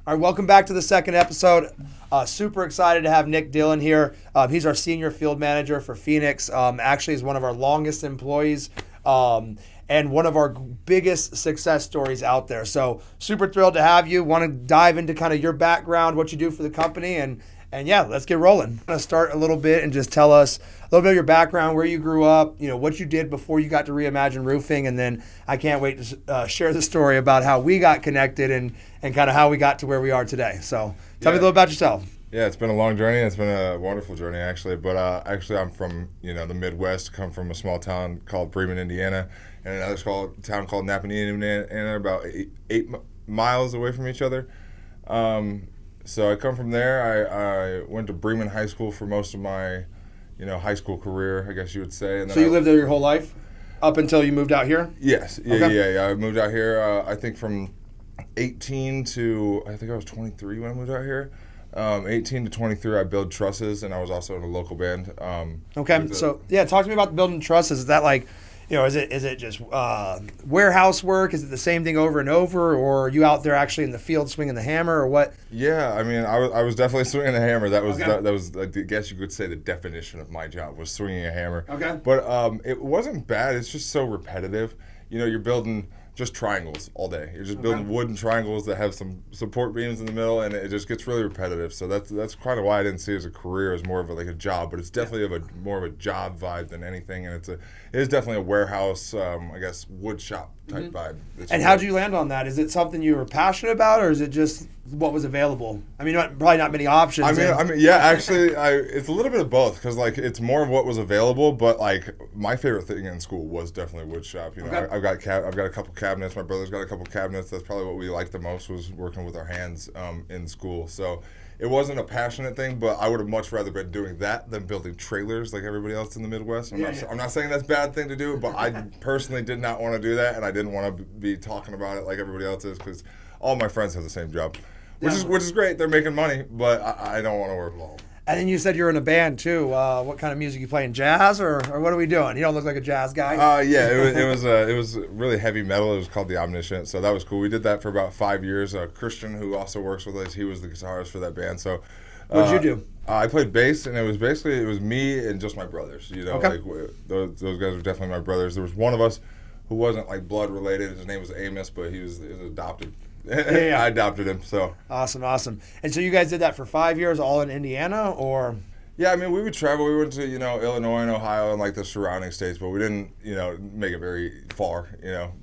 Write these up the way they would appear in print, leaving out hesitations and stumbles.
All right, welcome back to the second episode. Super excited to have Nick Dillon here. He's our senior field manager for Phoenix. Actually, is one of our longest employees and one of our biggest success stories out there. So super thrilled to have you. Want to dive into kind of your background, what you do for the company, and yeah, let's get rolling. I'm going to start a little bit and just tell us a little bit of your background, where you grew up, what you did before you got to Reimagine Roofing, and then I can't wait to share the story about how we got connected and kind of how we got to where we are today. So tell me a little about yourself. Yeah, it's been a long journey. It's been a wonderful journey, actually. But actually, I'm from the Midwest. Come from a small town called Bremen, Indiana, and another small town called Napanee, Indiana, about eight miles away from each other. So I come from there. I went to Bremen High School for most of my, high school career, I guess you would say. And then so you lived there your whole life, up until you moved out here? Yes. Okay. Yeah. I moved out here. I think from 18 to I was 23 when I moved out here. 18 to 23, I build trusses, and I was also in a local band. Okay. So talk to me about the building trusses. Is that like, is it just warehouse work? Is it the same thing over and over, or are you out there actually in the field swinging the hammer, or what? Yeah, I mean, I was definitely swinging a hammer. That was Okay. that was I guess you could say the definition of my job was swinging a hammer. Okay. But it wasn't bad. It's just so repetitive. You're building just triangles all day. You're just building wooden triangles that have some support beams in the middle, and it just gets really repetitive. So that's kind of why I didn't see it as a career, as more of like a job. But it's definitely more of a job vibe than anything, and it is definitely a warehouse, I guess, wood shop type vibe. And how'd you land on that? Is it something you were passionate about, or is it just what was available? I mean, probably not many options. I mean, yeah, actually, it's a little bit of both, because like it's more of what was available. But like my favorite thing in school was definitely wood shop. Okay. I've got a couple cabinets. My brother's got a couple cabinets. That's probably what we liked the most, was working with our hands in school. So it wasn't a passionate thing, but I would have much rather been doing that than building trailers like everybody else in the Midwest. I'm not saying that's a bad thing to do, but I personally did not want to do that, and I didn't want to be talking about it like everybody else is, because all my friends have the same job, which is great. They're making money, but I don't want to work long. And then you said you're in a band too. What kind of music you playing? Jazz or what are we doing? You don't look like a jazz guy. Yeah, it was really heavy metal. It was called The Omniscient, so that was cool. We did that for about 5 years. Christian, who also works with us, he was the guitarist for that band. So what did you do? I played bass, and it was me and just my brothers. Okay. Like those guys were definitely my brothers. There was one of us who wasn't like blood related. His name was Amos, but he was adopted. Yeah. I adopted him. So Awesome. And so you guys did that for 5 years, all in Indiana, or? yeah, I mean, we would travel. We went to Illinois and Ohio and like the surrounding states, but we didn't make it very far.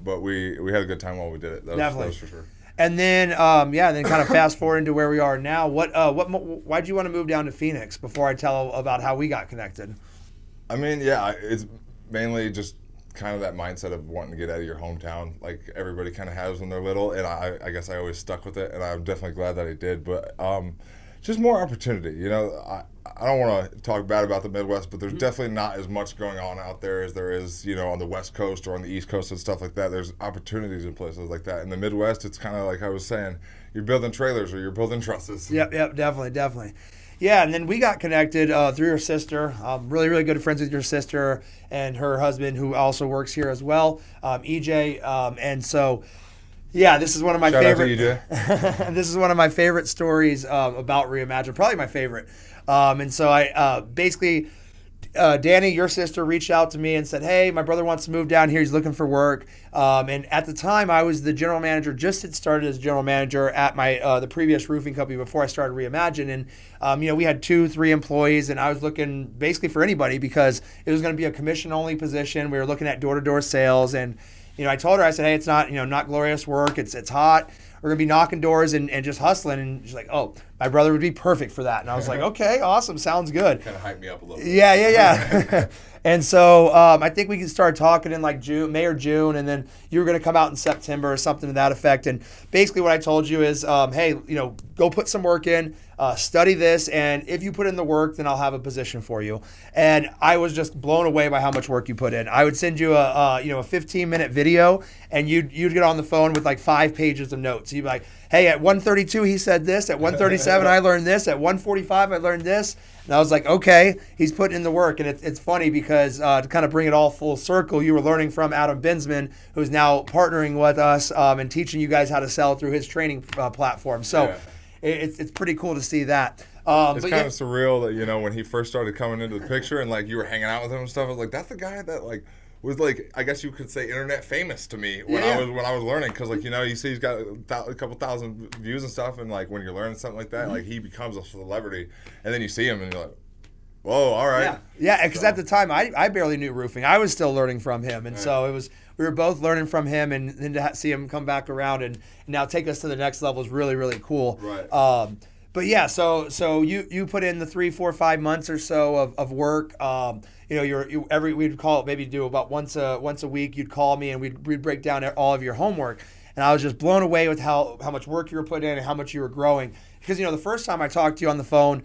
But we had a good time while we did it. That was for sure. And then then kind of fast forward into where we are now. Why'd you want to move down to Phoenix? Before I tell about how we got connected. I mean, yeah, it's mainly just kind of that mindset of wanting to get out of your hometown, like everybody kind of has when they're little, and I guess I always stuck with it, and I'm definitely glad that I did. But just more opportunity. I don't want to talk bad about the Midwest, but there's definitely not as much going on out there as there is, on the West Coast or on the East Coast and stuff like that. There's opportunities in places like that. In the Midwest, it's kind of like I was saying, you're building trailers or you're building trusses. Yep, definitely. Yeah, and then we got connected through your sister. Really, really good friends with your sister and her husband, who also works here as well, EJ. And so, yeah, this is one of my favorite. Shout out to EJ. This is one of my favorite stories about Reimagine. Probably my favorite. And so I basically. Danny, your sister, reached out to me and said, hey, my brother wants to move down here. He's looking for work. And at the time, I was the general manager, just had started as general manager at my the previous roofing company before I started Reimagine. And, we had 2-3 employees, and I was looking basically for anybody because it was going to be a commission-only position. We were looking at door-to-door sales. And, I told her, I said, hey, it's not, not glorious work. It's hot. We're going to be knocking doors and just hustling. And she's like, oh, my brother would be perfect for that. And I was like, okay, awesome. Sounds good. Kind of hyped me up a little bit. Yeah. And so I think we can start talking in like May or June. And then you were going to come out in September or something to that effect. And basically what I told you is, hey, go put some work in. Study this, and if you put in the work, then I'll have a position for you. And I was just blown away by how much work you put in. I would send you a 15-minute video, and you'd get on the phone with like 5 pages of notes. You'd be like, hey, at 1:32 he said this, at 1:37 I learned this, at 1:45 I learned this. And I was like, okay, he's putting in the work. And it's funny because because to kind of bring it all full circle, you were learning from Adam Binsman, who's now partnering with us and teaching you guys how to sell through his training platform. So it's pretty cool to see that. It's kind of surreal that, you know, when he first started coming into the picture and like you were hanging out with him and stuff, I was like, that's the guy that like was like, I guess you could say internet famous to me when I was learning, because like, you know, you see he's got a couple thousand views and stuff, and like when you're learning something like that, like he becomes a celebrity, and then you see him and you're like, whoa, all right. Yeah, because at the time I barely knew roofing. I was still learning from him, and so we were both learning from him, and then to see him come back around and now take us to the next level is really, really cool. Right. But yeah, so you put in the 3, 4, 5 months or so of work. You know, we'd call it, maybe do about once a week. You'd call me and we'd break down all of your homework, and I was just blown away with how much work you were putting in and how much you were growing. Because, you know, the first time I talked to you on the phone,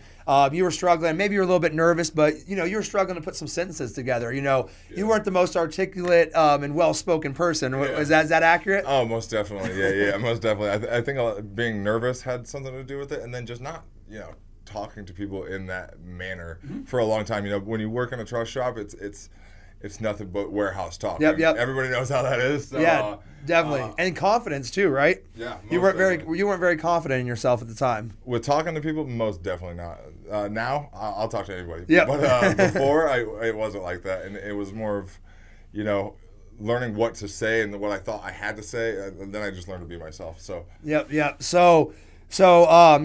you were struggling. Maybe you were a little bit nervous, but, you know, you were struggling to put some sentences together. You know, you weren't the most articulate and well-spoken person. Is that accurate? Oh, most definitely. Yeah, most definitely. I think being nervous had something to do with it, and then just not, you know, talking to people in that manner for a long time. You know, when you work in a truck shop, it's nothing but warehouse talk. Yep. Everybody knows how that is. So, yeah, definitely. And confidence too, right? Yeah. You weren't very confident in yourself at the time. With talking to people, most definitely not. Now, I'll talk to anybody. Yeah. But before, it wasn't like that, and it was more of, you know, learning what to say and what I thought I had to say, and then I just learned to be myself. So. Yep. So you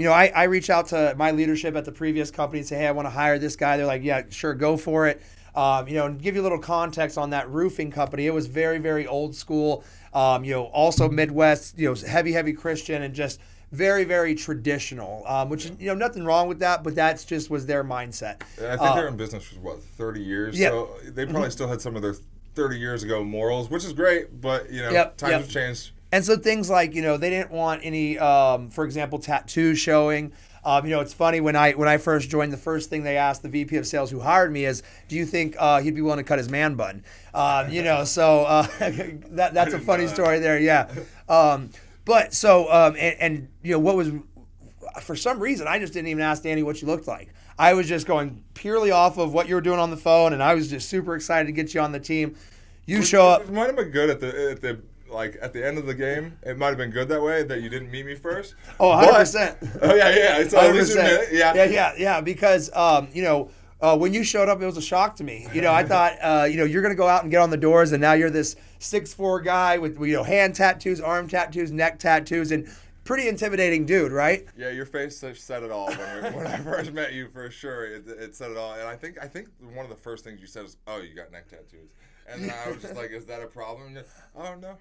know, I reach out to my leadership at the previous company and say, hey, I want to hire this guy. They're like, yeah, sure, go for it. You know, and give you a little context on that roofing company. It was very, very old school. You know, also Midwest, you know, heavy Christian and just very, very traditional, which, you know, nothing wrong with that, but that's just was their mindset. I think they're in business for, 30 years? Yeah. So they probably still had some of their 30 years ago morals, which is great, but, you know, times have changed. And so things like, you know, they didn't want any, for example, tattoos showing. You know, it's funny, when I first joined, the first thing they asked the VP of sales who hired me is, do you think he'd be willing to cut his man bun? You know, so that's a funny story there, yeah. But so, and you know, what was, for some reason, I just didn't even ask Danny what you looked like. I was just going purely off of what you were doing on the phone, and I was just super excited to get you on the team. You show up. It might have been good at the end of the game. It might have been good that way, that you didn't meet me first. Oh, 100%. Oh, yeah. So at least admit it. Yeah. Because, you know, when you showed up, it was a shock to me. You know, I thought, you know, you're going to go out and get on the doors, and now you're this 6'4" guy with, you know, hand tattoos, arm tattoos, neck tattoos, and pretty intimidating dude, right? Yeah, your face said it all. When I first met you, for sure, it said it all. And I think one of the first things you said is, "Oh, you got neck tattoos." And then I was just like, "Is that a problem?" Oh, no,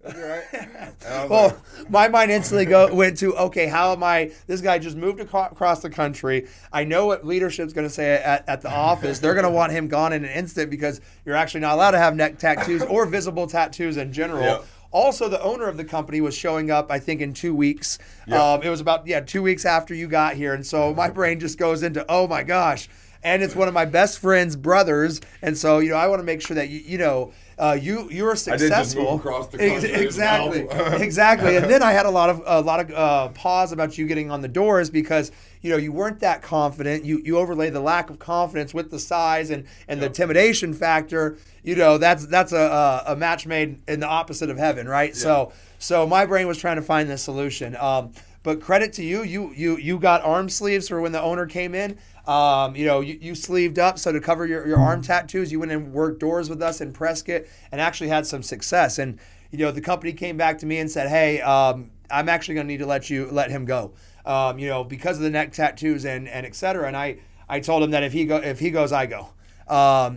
that's all right. Well, my mind instantly went to, okay, how am I? This guy just moved across the country. I know what leadership's going to say at the office. They're going to want him gone in an instant because you're actually not allowed to have neck tattoos or visible tattoos in general. Yep. Also, the owner of the company was showing up, I think, in 2 weeks. Yep. It was about 2 weeks after you got here, and so my brain just goes into, oh my gosh. And it's one of my best friend's brothers, and so, you know, I want to make sure that you were successful. I did just move across the country. Exactly. And then I had a lot of pause about you getting on the doors because, you know, you weren't that confident. You overlay the lack of confidence with the size and the intimidation factor. You know, that's a match made in the opposite of heaven, right? Yeah. So my brain was trying to find this solution. But credit to you, you got arm sleeves for when the owner came in. You know, you sleeved up, so to cover your arm tattoos, you went and worked doors with us in Prescott and actually had some success. And, you know, the company came back to me and said, hey, I'm actually going to need to let him go, you know, because of the neck tattoos and et cetera. And I told him that if he goes, I go.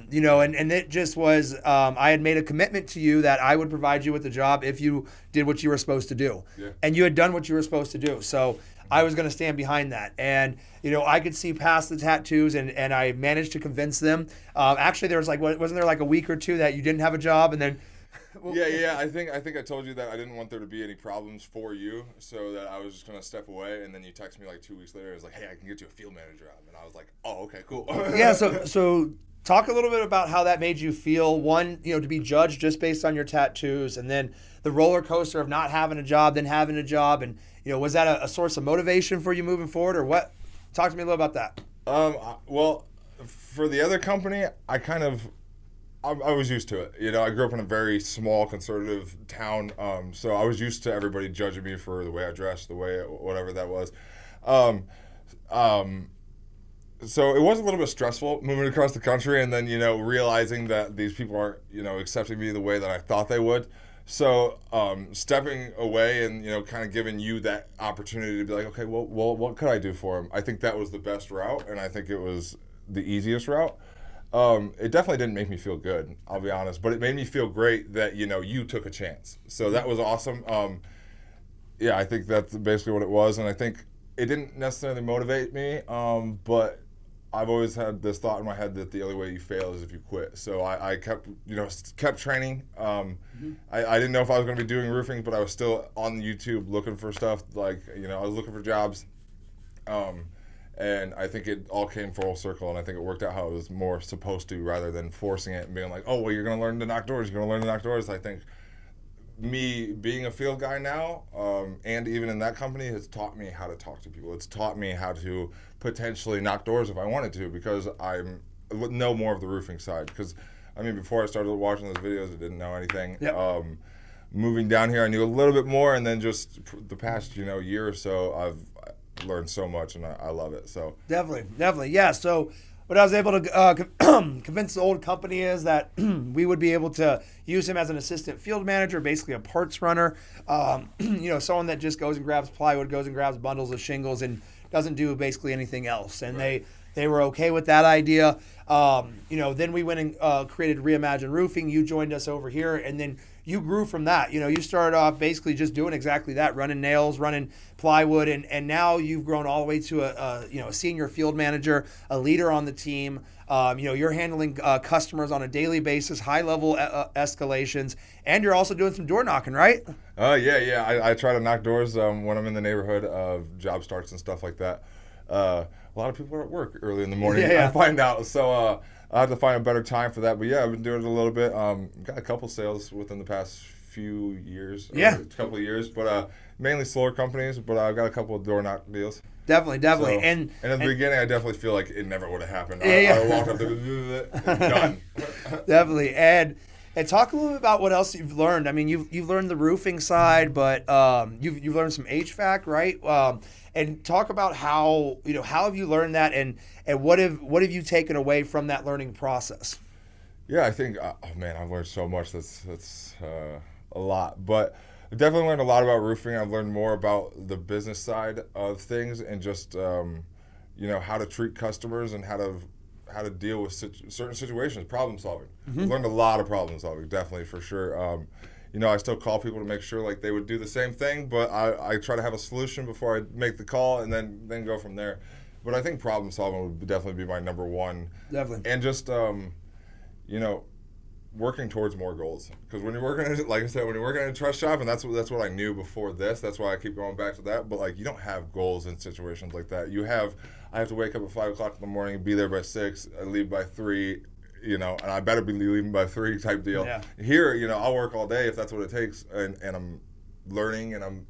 You know, and it just was, I had made a commitment to you that I would provide you with the job if you did what you were supposed to do. Yeah. And you had done what you were supposed to do. So I was going to stand behind that. And, you know, I could see past the tattoos and I managed to convince them. Actually, there was wasn't there like a week or two that you didn't have a job and then... Yeah. I think I told you that I didn't want there to be any problems for you, so that I was just going to step away. And then you text me like 2 weeks later. It was like, hey, I can get you a field manager job. And I was like, oh, okay, cool. Yeah, so talk a little bit about how that made you feel. One, you know, to be judged just based on your tattoos, and then the roller coaster of not having a job, then having a job. And, you know, was that a source of motivation for you moving forward, or what? Talk to me a little about that. Well, for the other company, I kind of I was used to it. You know, I grew up in a very small conservative town, so I was used to everybody judging me for the way I dressed, the way whatever that was. Um, um, so it was a little bit stressful moving across the country, and then realizing that these people aren't accepting me the way that I thought they would. So stepping away and kind of giving you that opportunity to be like, okay, well, what could I do for them? I think that was the best route, and I think it was the easiest route. It definitely didn't make me feel good, I'll be honest, but it made me feel great that you took a chance. So that was awesome. Yeah, I think that's basically what it was, and I think it didn't necessarily motivate me, but I've always had this thought in my head that the only way you fail is if you quit. So I kept training. I didn't know if I was going to be doing roofing, but I was still on YouTube looking for stuff. Like I was looking for jobs, and I think it all came full circle. And I think it worked out how it was more supposed to, rather than forcing it and being like, oh well, you're going to learn to knock doors. You're going to learn to knock doors. I think me being a field guy now, and even in that company, has taught me how to talk to people. It's taught me how to potentially knock doors if I wanted to, because I know more of the roofing side. Because before I started watching those videos, I didn't know anything. Yep. Moving down here, I knew a little bit more, and then just the past year or so, I've learned so much, and I love it. So definitely, yeah. So what I was able to convince the old company is that we would be able to use him as an assistant field manager, basically a parts runner. Someone that just goes and grabs plywood, goes and grabs bundles of shingles, and doesn't do basically anything else. And right. they were okay with that idea. Then we went and created Reimagine Roofing. You joined us over here, and then you grew from that. You started off basically just doing exactly that, running nails, running plywood, and now you've grown all the way to a senior field manager, a leader on the team. You're handling customers on a daily basis, high level escalations, and you're also doing some door knocking, right? Yeah. I try to knock doors when I'm in the neighborhood of job starts and stuff like that. A lot of people are at work early in the morning. Yeah. I find out, so I have to find a better time for that. But yeah, I've been doing it a little bit. Got a couple sales within the past few years. Yeah. A couple of years, but mainly solar companies. But I've got a couple of door knock deals. Definitely. So, and at the beginning, I definitely feel like it never would have happened. Yeah. I walked up to done. Definitely. And talk a little bit about what else you've learned. You've learned the roofing side, but you've learned some HVAC, right? And talk about how have you learned that, and what have you taken away from that learning process? Yeah, I think I've learned so much. That's a lot, but I've definitely learned a lot about roofing. I've learned more about the business side of things, and just how to treat customers and how to deal with certain situations, problem solving. Mm-hmm. I've learned a lot of problem solving, definitely, for sure. I still call people to make sure like they would do the same thing, but I try to have a solution before I make the call, and then go from there. But I think problem solving would definitely be my number one. Definitely. And just working towards more goals, because when you're working, like I said, when you're working in a truss shop, and that's what I knew before this. That's why I keep going back to that. But like, you don't have goals in situations like that. I have to wake up at 5 o'clock in the morning, be there by 6, I leave by 3. And I better be leaving by 3 type deal. Yeah. Here, I'll work all day if that's what it takes, and I'm learning and I'm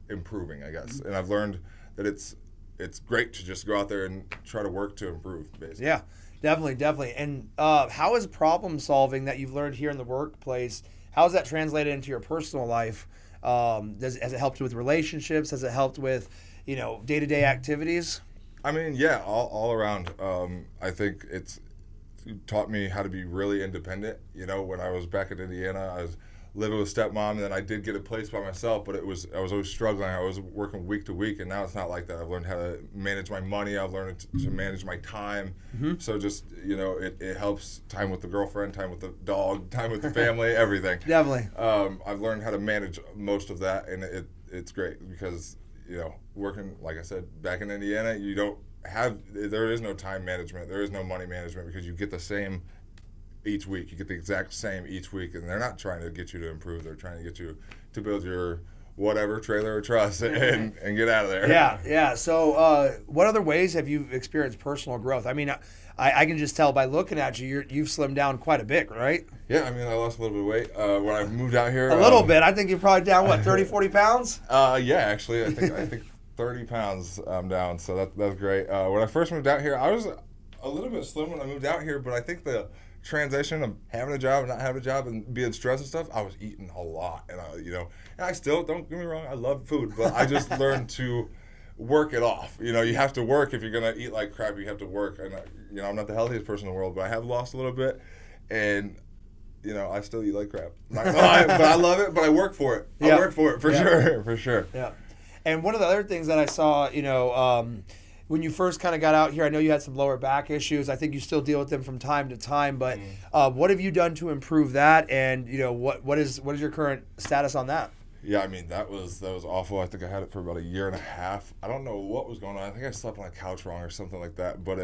improving, I guess. And I've learned that it's great to just go out there and try to work to improve, basically. Yeah, definitely. And how is problem solving that you've learned here in the workplace, how has that translated into your personal life? Has it helped with relationships? Has it helped with, day-to-day activities? Yeah, all around. I think it's taught me how to be really independent. When I was back in Indiana, I was living with stepmom, and then I did get a place by myself, but I was always struggling. I was working week to week, and now it's not like that. I've learned how to manage my money. I've learned to manage my time. Mm-hmm. So just, it helps. Time with the girlfriend, time with the dog, time with the family, everything. Definitely. I've learned how to manage most of that, and it's great because, working, like I said, back in Indiana, there is no time management. There is no money management, because you get the same each week. You get the exact same each week, and they're not trying to get you to improve. They're trying to get you to build your whatever trailer or truss and get out of there. Yeah. So what other ways have you experienced personal growth? I can just tell by looking at you, you've slimmed down quite a bit, right? Yeah, I lost a little bit of weight when I moved out here. A little bit. I think you're probably down, 30, 40 pounds? Yeah, actually, I think 30 pounds I'm down, so that's great. When I first moved out here, I was a little bit slim when I moved out here, but I think the transition of having a job and not having a job and being stressed and stuff, I was eating a lot. And and I still, don't get me wrong, I love food, but I just learned to work it off. You have to work. If you're going to eat like crap, you have to work. And, I'm not the healthiest person in the world, but I have lost a little bit. And, I still eat like crap. Not gonna lie, but I love it, but I work for it. I work for it, for sure, for sure. Yeah. And one of the other things that I saw, when you first kind of got out here, I know you had some lower back issues. I think you still deal with them from time to time, but what have you done to improve that? And, what is your current status on that? Yeah, I mean, that was awful. I think I had it for about a year and a half. I don't know what was going on. I think I slept on a couch wrong or something like that, but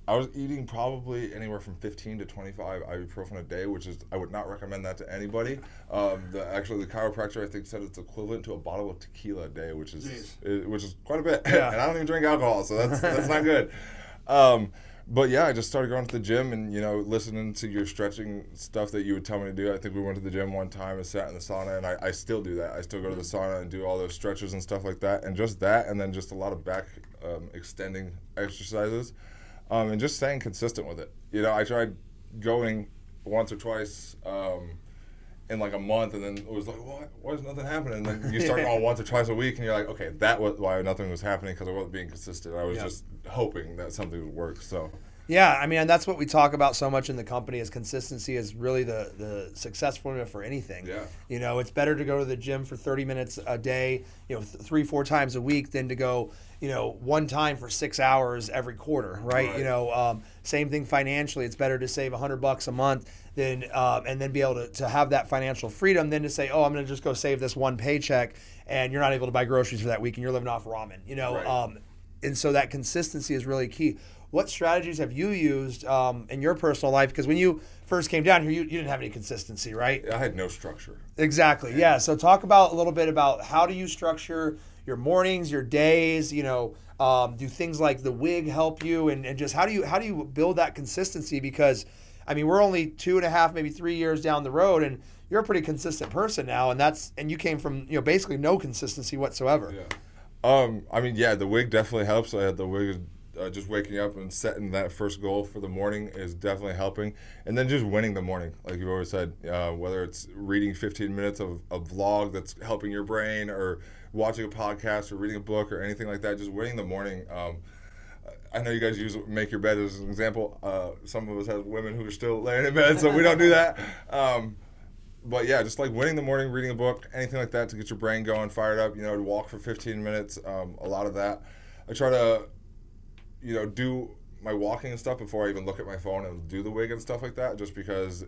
I was eating probably anywhere from 15 to 25 ibuprofen a day, which is, I would not recommend that to anybody. The chiropractor, I think, said it's equivalent to a bottle of tequila a day, which is quite a bit. Yeah. And I don't even drink alcohol, so that's not good. But yeah, I just started going to the gym and, listening to your stretching stuff that you would tell me to do. I think we went to the gym one time and sat in the sauna, and I still do that. I still go to the sauna and do all those stretches and stuff like that. And just that, and then just a lot of back extending exercises. And just staying consistent with it. I tried going once or twice in like a month, and then it was like, what? Why is nothing happening? And then you start going once or twice a week, and you're like, okay, that was why nothing was happening, because I wasn't being consistent. I was just hoping that something would work. So. Yeah, I mean, and that's what we talk about so much in the company, is consistency is really the success formula for anything. Yeah. It's better to go to the gym for 30 minutes a day, 3-4 times a week, than to go, one time for 6 hours every quarter, right? Same thing financially. It's better to save $100 a month than and then be able to have that financial freedom than to say, oh, I'm going to just go save this one paycheck, and you're not able to buy groceries for that week, and you're living off ramen, Right. And so that consistency is really key. What strategies have you used in your personal life? Because when you first came down here, you didn't have any consistency, right? I had no structure. Exactly. Yeah. So talk about a little bit about how do you structure your mornings, your days? Do things like the wig help you, and just how do you build that consistency? Because I mean, we're only 2.5, maybe 3 years down the road, and you're a pretty consistent person now, and you came from basically no consistency whatsoever. Yeah. I mean, yeah, the wig definitely helps. I had the wig. Just waking up and setting that first goal for the morning is definitely helping. And then just winning the morning, like you've always said, whether it's reading 15 minutes of a vlog that's helping your brain, or watching a podcast, or reading a book, or anything like that, just winning the morning. I know you guys make your bed as an example. Some of us have women who are still laying in bed, so we don't do that. But yeah, just like winning the morning, reading a book, anything like that to get your brain going, fired up, to walk for 15 minutes, a lot of that. I try to do my walking and stuff before I even look at my phone and do the wig and stuff like that, just because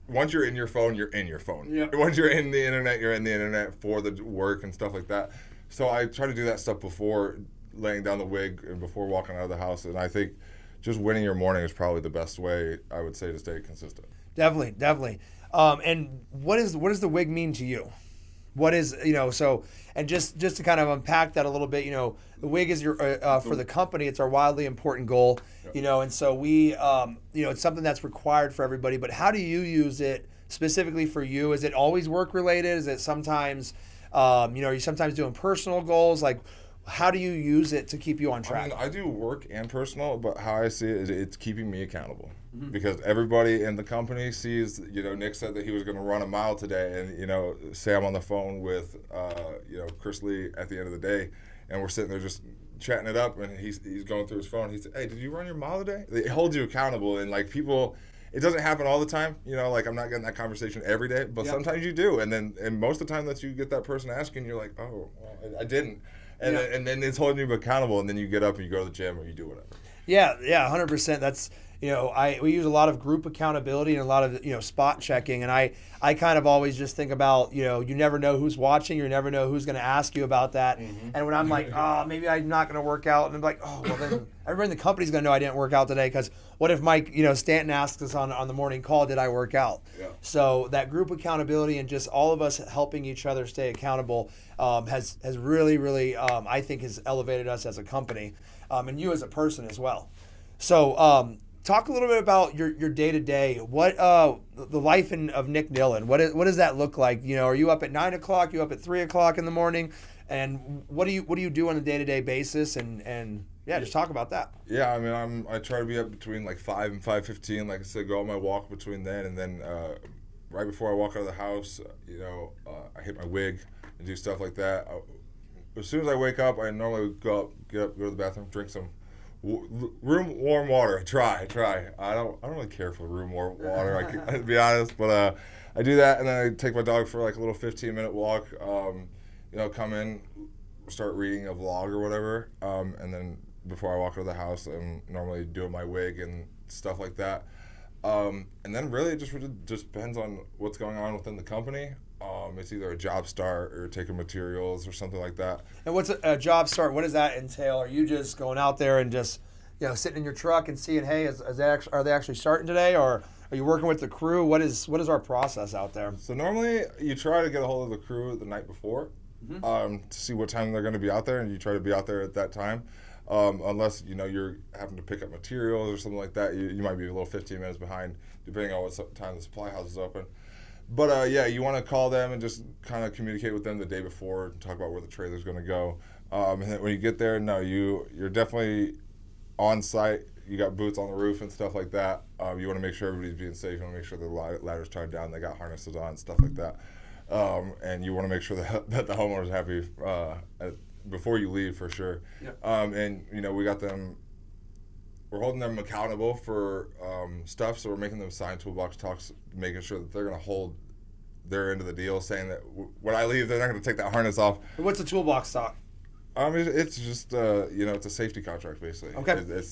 once you're in your phone, you're in your phone. Yeah. Once you're in the internet, you're in the internet for the work and stuff like that. So I try to do that stuff before laying down the wig and before walking out of the house. And I think just winning your morning is probably the best way, I would say, to stay consistent. Definitely. And what does the wig mean to you? What is, so, and just to kind of unpack that a little bit, the wig is your, for the company, it's our wildly important goal, and so we, it's something that's required for everybody, but how do you use it specifically for you? Is it always work related? Is it sometimes, are you sometimes doing personal goals? Like, how do you use it to keep you on track? I mean, I do work and personal, but how I see it is it's keeping me accountable. Mm-hmm. Because everybody in the company sees, Nick said that he was going to run a mile today, and, Sam on the phone with, Chris Lee at the end of the day, and we're sitting there just chatting it up, and he's going through his phone. He said, hey, did you run your mile today? It holds you accountable, and, like, people, it doesn't happen all the time, like, I'm not getting that conversation every day, but sometimes you do, and most of the time that you get that person asking, you're like, oh, well, I didn't. And then it's holding you accountable, and then you get up and you go to the gym or you do whatever. Yeah, 100%. That's, we use a lot of group accountability and a lot of, spot checking. And I kind of always just think about, you never know who's watching. You never know who's going to ask you about that. Mm-hmm. And when I'm like, maybe I'm not going to work out. And I'm like, well, then everybody in the company's going to know I didn't work out today. Because what if Mike, Stanton asks us on the morning call, did I work out? Yeah. So that group accountability and just all of us helping each other stay accountable has really, really, I think, has elevated us as a company and you as a person as well. So, talk a little bit about your day-to-day. What the life of Nick Dillon. What does that look like? Are you up at 9 o'clock? You up at 3 o'clock in the morning? And what do you do on a day-to-day basis? And yeah, just talk about that. Yeah, I mean, I try to be up between like 5 and 5:15. Like I said, go on my walk between then and then. Right before I walk out of the house, I hit my wig and do stuff like that. As soon as I wake up, I normally get up, go to the bathroom, drink some room warm water. I try. I don't really care for room warm water. To be honest, but I do that, and then I take my dog for like a little 15-minute walk. Come in, start reading a vlog or whatever, and then before I walk out of the house, I'm normally doing my wig and stuff like that. And then really it just depends on what's going on within the company. It's either a job start or taking materials or something like that. And what's a job start? What does that entail? Are you just going out there and just sitting in your truck and seeing, hey, are they actually starting today, or are you working with the crew? What is our process out there? So normally you try to get a hold of the crew the night before, to see what time they're going to be out there, and you try to be out there at that time. Unless you're having to pick up materials or something like that, you might be a little 15 minutes behind, depending on what time the supply house is open. But you want to call them and just kind of communicate with them the day before and talk about where the trailer's going to go. And then when you get there, you're definitely on site. You got boots on the roof and stuff like that. You want to make sure everybody's being safe. You want to make sure the ladder's tied down, they got harnesses on, stuff like that. And you want to make sure that the homeowner's happy before you leave, for sure. Yep. And we got them. We're holding them accountable for stuff, so we're making them sign toolbox talks, making sure that they're going to hold their end of the deal, saying that when I leave, they're not going to take that harness off. What's the toolbox talk? It's just it's a safety contract basically. Okay.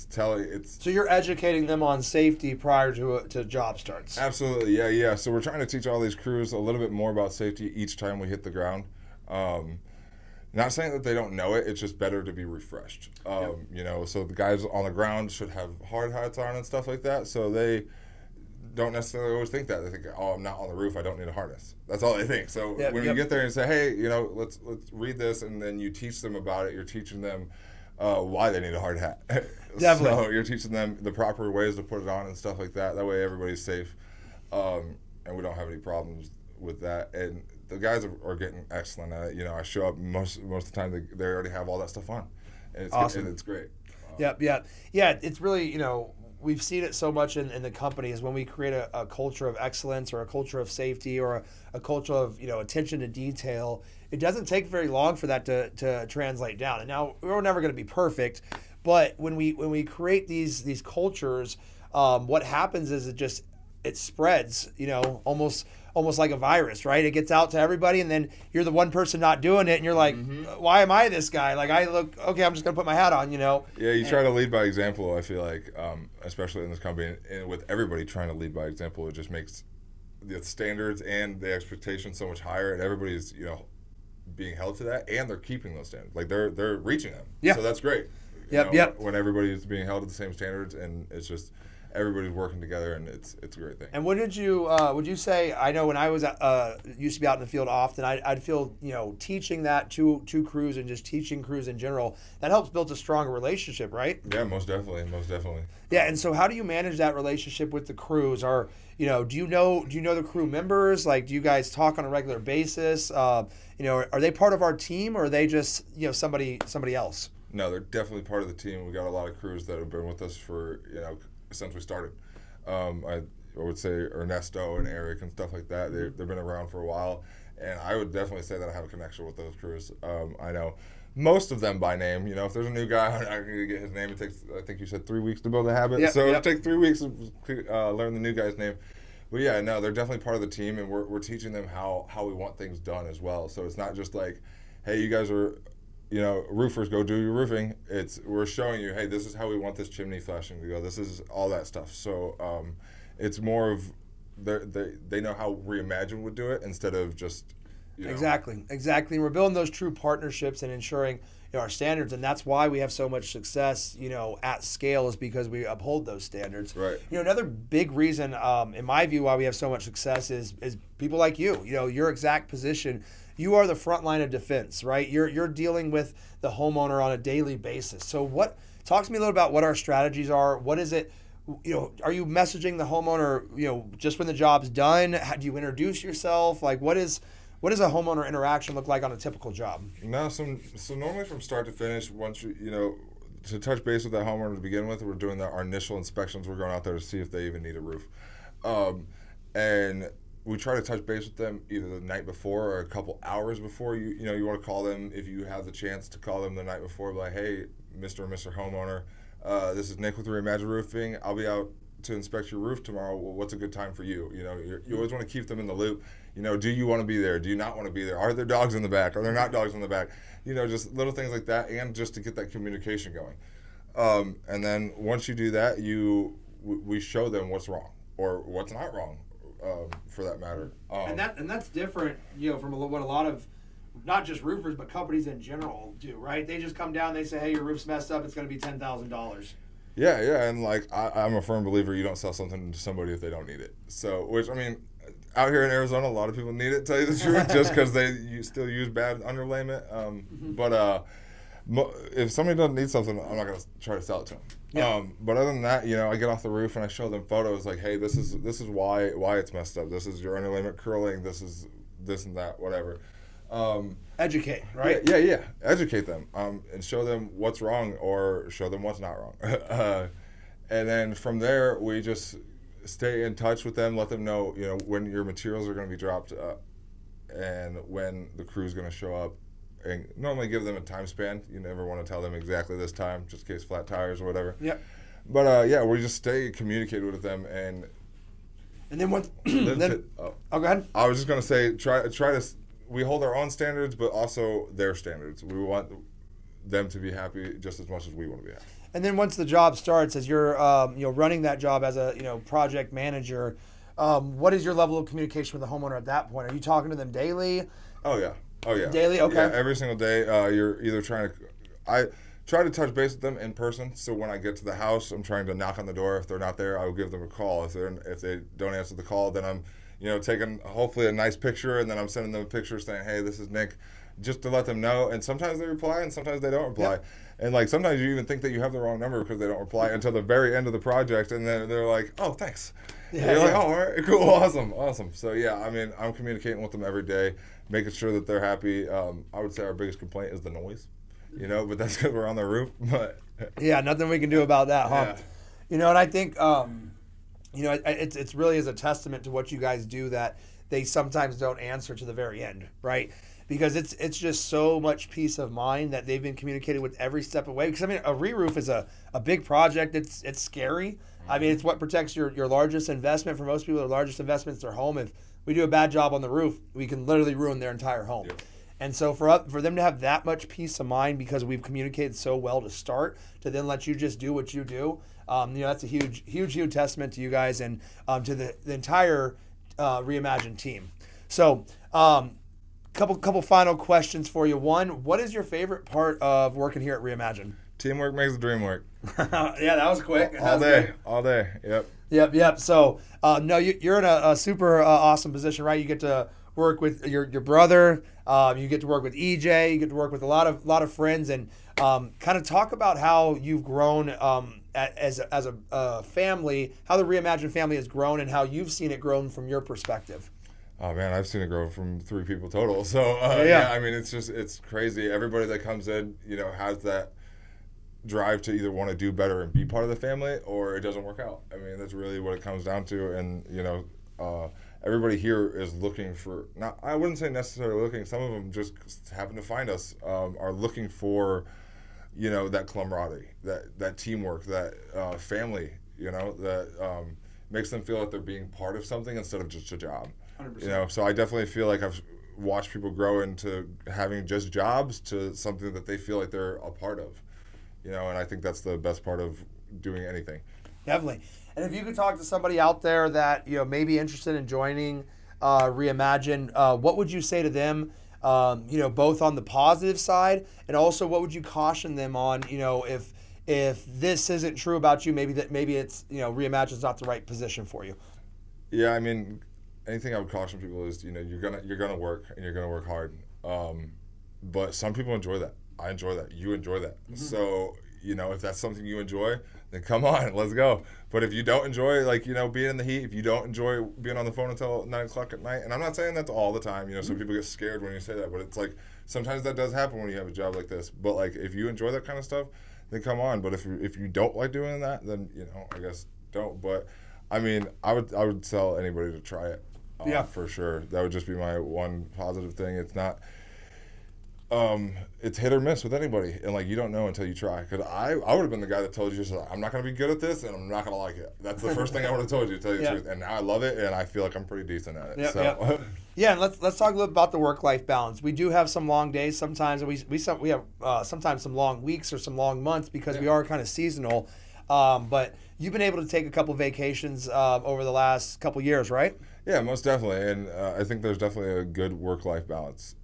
So you're educating them on safety prior to job starts. Absolutely, yeah. So we're trying to teach all these crews a little bit more about safety each time we hit the ground. Not saying that they don't know it, it's just better to be refreshed. So the guys on the ground should have hard hats on and stuff like that, so they don't necessarily always think that. They think, oh, I'm not on the roof, I don't need a harness. That's all they think. So when you get there and say, hey, let's read this, and then you teach them about it, you're teaching them why they need a hard hat. Definitely. So you're teaching them the proper ways to put it on and stuff like that. That way everybody's safe, and we don't have any problems with that. And the guys are getting excellent at it. I show up most of the time, they already have all that stuff on. And it's awesome. And it's great. Yeah. It's really, we've seen it so much in the company is when we create a culture of excellence or a culture of safety or a culture of, attention to detail, it doesn't take very long for that to translate down. And now we're never going to be perfect, but when we create these cultures, what happens is it spreads, almost like a virus, right? It gets out to everybody, and then you're the one person not doing it, and you're like, why am I this guy? Like, I look, okay, I'm just going to put my hat on, Yeah, you try to lead by example, I feel like, especially in this company, and with everybody trying to lead by example, it just makes the standards and the expectations so much higher, and everybody's, being held to that, and they're keeping those standards. Like, they're reaching them. Yeah. So that's great. Yep. When everybody's being held to the same standards, and it's just everybody's working together, and it's a great thing. And what did you would you say? I know when I was used to be out in the field often, I'd feel teaching that to crews and just teaching crews in general, that helps build a stronger relationship, right? Yeah, most definitely. Yeah, and so how do you manage that relationship with the crews? Or do you know the crew members? Like, do you guys talk on a regular basis? Are they part of our team, or are they just somebody else? No, they're definitely part of the team. We got a lot of crews that have been with us for since we started. I would say Ernesto and Eric and stuff like that. They've been around for a while, and I would definitely say that I have a connection with those crews. I know most of them by name. If there's a new guy, I'm not going to get his name. It takes, I think you said 3 weeks to build a habit. Yep, It takes 3 weeks to learn the new guy's name. But yeah, no, they're definitely part of the team, and we're teaching them how we want things done as well. So it's not just like, hey, you guys are roofers, go do your roofing. We're showing you, hey, this is how we want this chimney flashing to go. This is all that stuff. So it's more of they know how Reimagine would do it instead of just Exactly. We're building those true partnerships and ensuring our standards, and that's why we have so much success at scale, is because we uphold those standards. Right. Another big reason, in my view, why we have so much success is people like you. Your exact position. You are the front line of defense, right? You're dealing with the homeowner on a daily basis. So talk to me a little about what our strategies are. What is it? Are you messaging the homeowner, just when the job's done? How do you introduce yourself? Like, what is what does a homeowner interaction look like on a typical job? No, so normally from start to finish, once to touch base with that homeowner to begin with, we're doing our initial inspections. We're going out there to see if they even need a roof. And we try to touch base with them either the night before or a couple hours before. You want to call them if you have the chance to call them the night before. Like, hey, Mr. and Mr. Homeowner, this is Nick with Reimagine Roofing. I'll be out to inspect your roof tomorrow. Well, what's a good time for you? You always want to keep them in the loop. Do you want to be there? Do you not want to be there? Are there dogs in the back? Are there not dogs in the back? Just little things like that, and just to get that communication going. And then once you do that, we show them what's wrong or what's not wrong, for that matter. And that's different, from what a lot of not just roofers but companies in general do, right? They just come down, they say, hey, your roof's messed up, it's going to be $10,000. Yeah, and I'm a firm believer you don't sell something to somebody if they don't need it. So, which, I mean, out here in Arizona, a lot of people need it, to tell you the truth, just because you still use bad underlayment. But if somebody doesn't need something, I'm not going to try to sell it to them. Yeah. But other than that, I get off the roof and I show them photos like, hey, this is why it's messed up. This is your underlayment curling. This is this and that, whatever. Educate, right? Yeah. Educate them, and show them what's wrong or show them what's not wrong. And then from there, we just stay in touch with them, let them know, when your materials are going to be dropped, and when the crew's going to show up. And normally give them a time span. You never want to tell them exactly this time, just in case flat tires or whatever. Yep. But we just stay communicated with them, and then what? Go ahead. I was just gonna say, try to. We hold our own standards, but also their standards. We want them to be happy just as much as we want to be happy. And then once the job starts, as you're running that job as a project manager, what is your level of communication with the homeowner at that point? Are you talking to them daily? Oh yeah. Daily? Okay. Yeah, every single day. You're either I try to touch base with them in person. So when I get to the house, I'm trying to knock on the door. If they're not there, I will give them a call. If they don't answer the call, then I'm taking hopefully a nice picture, and then I'm sending them a picture saying, hey, this is Nick, just to let them know. And sometimes they reply, and sometimes they don't reply. Yep. And sometimes you even think that you have the wrong number because they don't reply until the very end of the project, and then they're like, oh, thanks. Yeah, you're like, oh, all right, cool, awesome. So yeah, I mean, I'm communicating with them every day, making sure that they're happy. I would say our biggest complaint is the noise, but that's because we're on the roof. But yeah, nothing we can do about that, huh? Yeah. And I think, it's really as a testament to what you guys do that they sometimes don't answer to the very end, right? Because it's just so much peace of mind that they've been communicated with every step of the way. Because I mean, a re-roof is a big project. It's scary. I mean, it's what protects your largest investment. For most people, their largest investment is their home. If we do a bad job on the roof, we can literally ruin their entire home. Yep. And so for them to have that much peace of mind because we've communicated so well to start, to then let you just do what you do, that's a huge testament to you guys and to the entire Reimagine team. So couple final questions for you. One, what is your favorite part of working here at Reimagine? Teamwork makes the dream work. Yeah, that was quick. All day. Yep. So, you're in a super awesome position, right? You get to work with your brother. You get to work with EJ. You get to work with a lot of friends, and kind of talk about how you've grown as a family, how the Reimagine family has grown, and how you've seen it grown from your perspective. Oh man, I've seen it grow from 3 people total. So yeah, I mean, it's crazy. Everybody that comes in, has that drive to either want to do better and be part of the family, or it doesn't work out. I mean, that's really what it comes down to. And everybody here is looking for, not, I wouldn't say necessarily looking, some of them just happen to find us, are looking for, that camaraderie, that teamwork, that family, that makes them feel like they're being part of something instead of just a job. 100%. So I definitely feel like I've watched people grow into having just jobs to something that they feel like they're a part of. And I think that's the best part of doing anything. Definitely. And if you could talk to somebody out there that may be interested in joining Reimagine, what would you say to them? Both on the positive side, and also what would you caution them on? If this isn't true about you, maybe it's Reimagine's not the right position for you. Yeah, I mean, anything I would caution people is you're gonna work and you're gonna work hard. But some people enjoy that. I enjoy that. You enjoy that. Mm-hmm. So if that's something you enjoy, then come on, let's go. But if you don't enjoy, being in the heat, if you don't enjoy being on the phone until 9 o'clock at night, and I'm not saying that's all the time, some people get scared when you say that, but it's like sometimes that does happen when you have a job like this. But like if you enjoy that kind of stuff, then come on. But if you don't like doing that, then I guess don't. But I mean, I would tell anybody to try it. For sure. That would just be my one positive thing. It's not. It's hit or miss with anybody, and you don't know until you try. Because I would have been the guy that told you, I'm not going to be good at this, and I'm not going to like it. That's the first thing I would have told you, to tell you the truth. And now I love it, and I feel like I'm pretty decent at it. Yeah, and let's talk a little about the work-life balance. We do have some long days sometimes, and we have sometimes some long weeks or some long months because we are kind of seasonal. But you've been able to take a couple vacations over the last couple years, right? Yeah, most definitely, and I think there's definitely a good work-life balance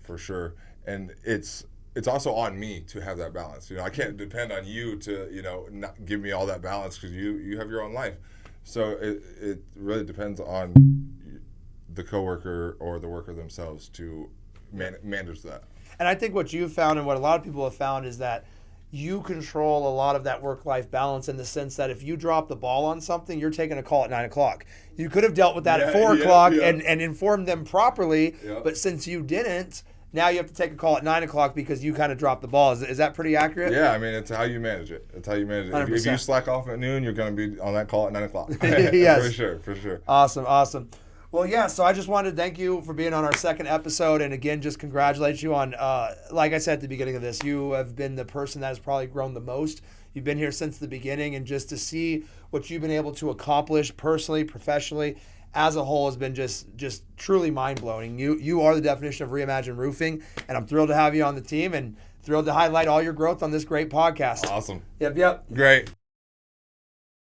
for sure. And it's also on me to have that balance. I can't depend on you to not give me all that balance because you have your own life. So it really depends on the coworker or the worker themselves to manage that. And I think what you've found and what a lot of people have found is that you control a lot of that work-life balance in the sense that if you drop the ball on something, you're taking a call at 9 o'clock. You could have dealt with that at 4 o'clock and informed them properly, but since you didn't, now you have to take a call at 9 o'clock because you kind of dropped the ball. Is that pretty accurate? Yeah, I mean, it's how you manage it. It's how you manage it. 100%. If you slack off at noon, you're going to be on that call at 9 o'clock. Yes. For sure. Awesome. Well, yeah, so I just wanted to thank you for being on our second episode. And again, just congratulate you on, like I said at the beginning of this, you have been the person that has probably grown the most. You've been here since the beginning. And just to see what you've been able to accomplish personally, professionally, as a whole has been just truly mind-blowing. You are the definition of Reimagine Roofing, and I'm thrilled to have you on the team and thrilled to highlight all your growth on this great podcast. Awesome. Yep. Great.